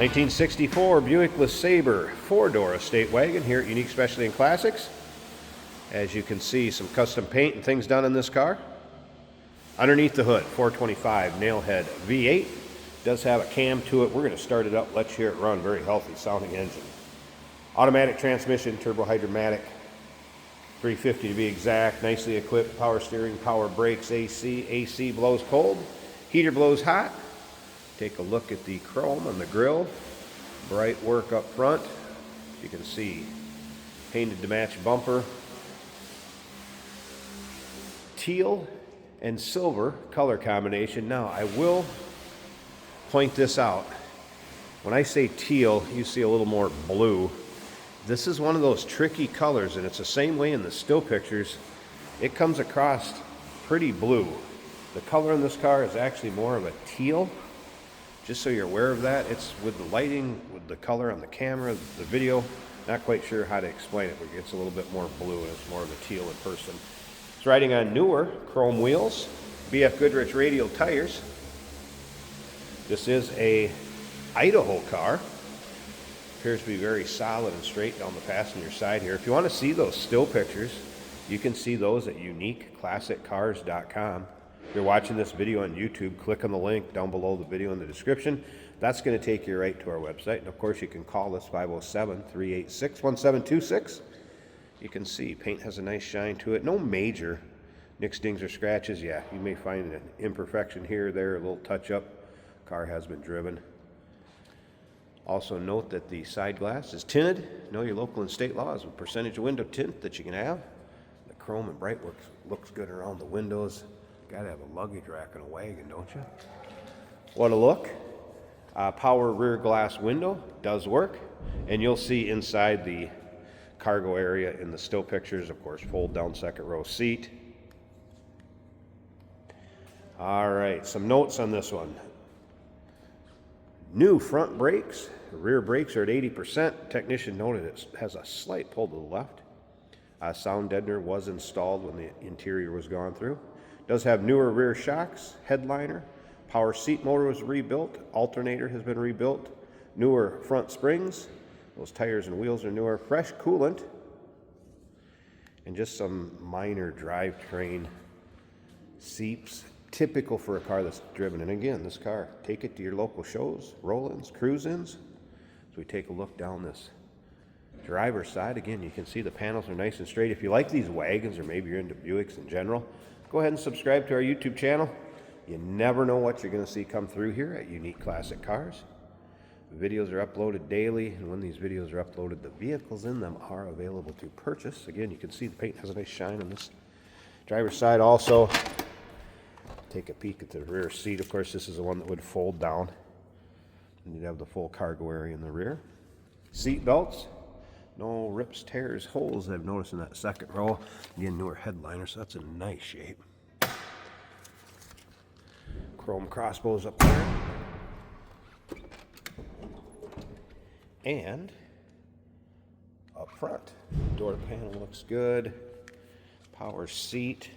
1964 Buick LeSabre 4-door estate wagon here at Unique Specialty and Classics. As you can see, some custom paint and things done in this car. Underneath the hood, 425 nailhead V8. Does have a cam to it. We're going to start it up, let you hear it run. Very healthy sounding engine. Automatic transmission, turbo hydromatic, 350 to be exact. Nicely equipped, power steering, power brakes, AC. AC blows cold, heater blows hot. Take a look at the chrome on the grille. Bright work up front. You can see painted to match bumper. Teal and silver color combination. Now I will point this out. When I say teal, you see a little more blue. This is one of those tricky colors, and it's the same way in the still pictures. It comes across pretty blue. The color in this car is actually more of a teal. Just so you're aware of that. It's with the lighting, with the color on the camera, the video, not quite sure how to explain it, but it's a little bit more blue and it's more of a teal in person. It's riding on newer chrome wheels, BF Goodrich radial tires. This is a Idaho car. Appears to be very solid and straight down the passenger side here. If you want to see those still pictures, you can see those at uniqueclassiccars.com. If you're watching this video on YouTube, click on the link down below the video in the description. That's going to take you right to our website. And of course, you can call us 507-386-1726. You can see paint has a nice shine to it. No major nicks, dings, or scratches. Yeah, you may find an imperfection here or there, a little touch up. Car has been driven. Also note that the side glass is tinted. Know your local and state laws with percentage of window tint that you can have. The chrome and bright work looks good around the windows. Gotta have a luggage rack in a wagon, don't you? What a look. Power rear glass window does work. And you'll see inside the cargo area in the still pictures, of course, fold down second row seat. All right, some notes on this one. New front brakes. Rear brakes are at 80%. Technician noted it has a slight pull to the left. Sound deadener was installed when the interior was gone through. Does have newer rear shocks, headliner, power seat motor was rebuilt, alternator has been rebuilt, newer front springs, those tires and wheels are newer, fresh coolant, and just some minor drivetrain seeps, typical for a car that's driven. And again, this car, take it to your local shows, roll-ins, cruise-ins. So we take a look down this driver's side. Again, you can see the panels are nice and straight. If you like these wagons, or maybe you're into Buicks in general, go ahead and subscribe to our YouTube channel. You never know what you're going to see come through here at Unique Classic Cars. The videos are uploaded daily, and when these videos are uploaded, the vehicles in them are available to purchase. Again, you can see the paint has a nice shine on this driver's side also. Take a peek at the rear seat. Of course, this is the one that would fold down, and you'd have the full cargo area in the rear. Seat belts. No rips, tears, holes I've noticed in that second row. Again, newer headliner, so that's in nice shape. Chrome crossbows up there. And up front, door panel looks good. Power seat.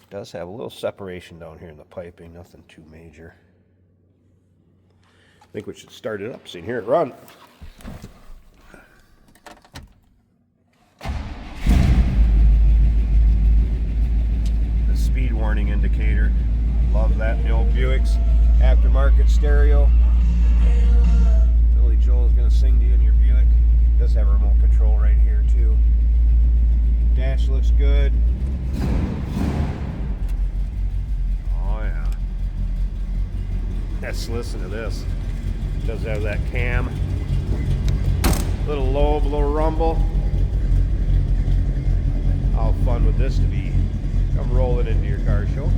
Does have a little separation down here in the piping, nothing too major. I think we should start it up so you can hear it run. Speed warning indicator. Love that in the old Buicks. Aftermarket stereo. Billy Joel is going to sing to you in your Buick. Does have a remote control right here too. Dash looks good. Oh yeah. Let's listen to this. Does have that cam. Little lobe, little rumble. How fun would this to be? Come rolling into your car show.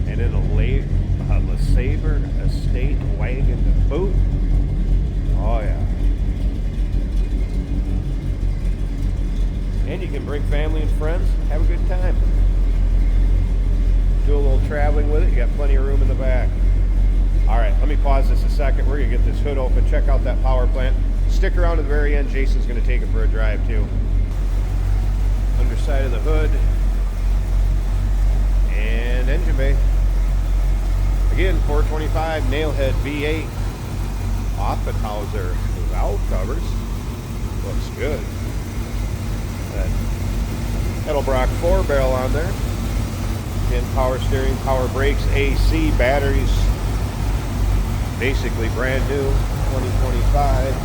And in a LeSabre estate wagon to boot. Oh yeah. And you can bring family and friends, have a good time. Do a little traveling with it. You got plenty of room in the back. All right, let me pause this a second. We're gonna get this hood open, check out that power plant. Stick around to the very end. Jason's gonna take it for a drive too. Underside of the hood. And engine bay. Again, 425 nailhead V8. Offenhauser valve covers. Looks good. That Edelbrock 4-barrel on there. Again, power steering, power brakes, AC, batteries. Basically brand new, 2025.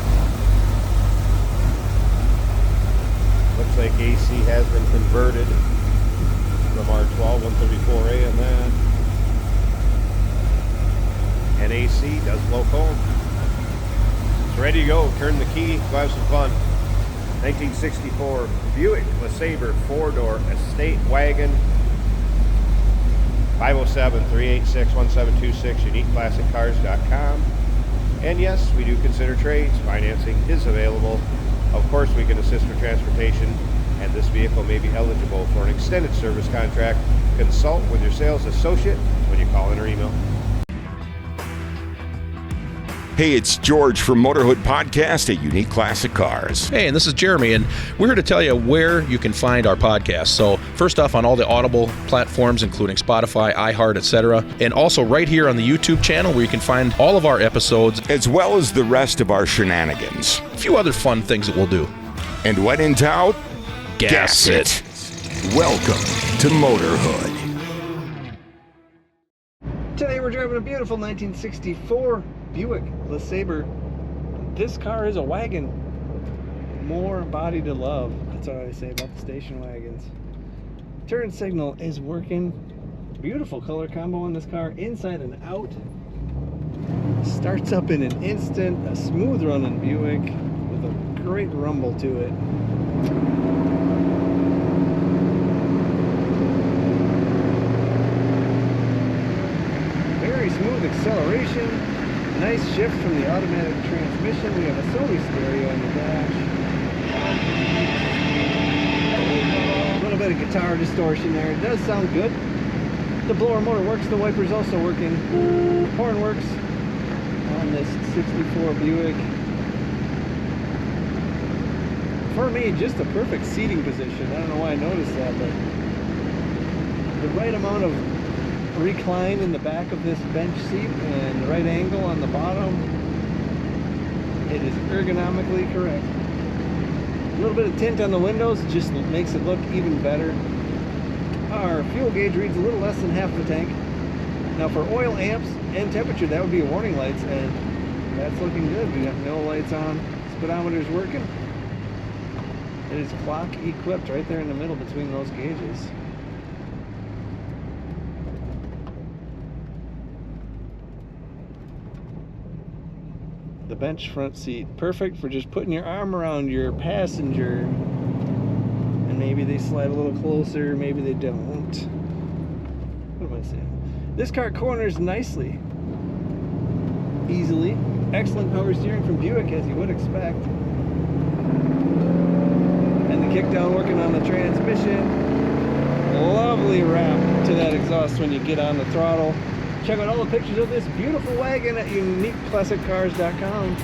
Looks like AC has been converted from R12 134A and that. And AC does blow cold. It's ready to go. Turn the key, go have some fun. 1964 Buick LeSabre 4-door estate wagon. 507-386-1726, uniqueclassiccars.com. And yes, we do consider trades. Financing is available. Of course, we can assist with transportation, and this vehicle may be eligible for an extended service contract. Consult with your sales associate when you call in or email. Hey, it's George from Motorhood Podcast at Unique Classic Cars. Hey, and this is Jeremy, and we're here to tell you where you can find our podcast. So first off, on all the Audible platforms, including Spotify, iHeart, etc., and also right here on the YouTube channel where you can find all of our episodes, as well as the rest of our shenanigans. A few other fun things that we'll do. And when in doubt, gas it. Welcome to Motorhood. Today we're driving a beautiful 1964 Buick LeSabre. This car is a wagon. More body to love. That's what I say about the station wagons. Turn signal is working. Beautiful color combo on this car, inside and out. Starts up in an instant. A smooth running Buick with a great rumble to it. Very smooth acceleration. Nice shift from the automatic transmission. We have a Sony stereo on the dash. A little bit of guitar distortion there. It does sound good. The blower motor works. The wiper's also working. Horn works on this 64 Buick. For me, just a perfect seating position. I don't know why I noticed that, but the right amount of recline in the back of this bench seat and the right angle on the bottom. It is ergonomically correct. A little bit of tint on the windows just makes it look even better. Our fuel gauge reads a little less than half the tank. Now for oil, amps, and temperature, that would be warning lights, and that's looking good. We got no lights on. Speedometer's working. It is clock equipped right there in the middle between those gauges. The bench front seat, perfect for just putting your arm around your passenger, and maybe they slide a little closer, maybe they don't. What am I saying? This car corners nicely, easily. Excellent power steering from Buick, as you would expect. And the kickdown working on the transmission. Lovely wrap to that exhaust when you get on the throttle. Check out all the pictures of this beautiful wagon at uniqueclassiccars.com.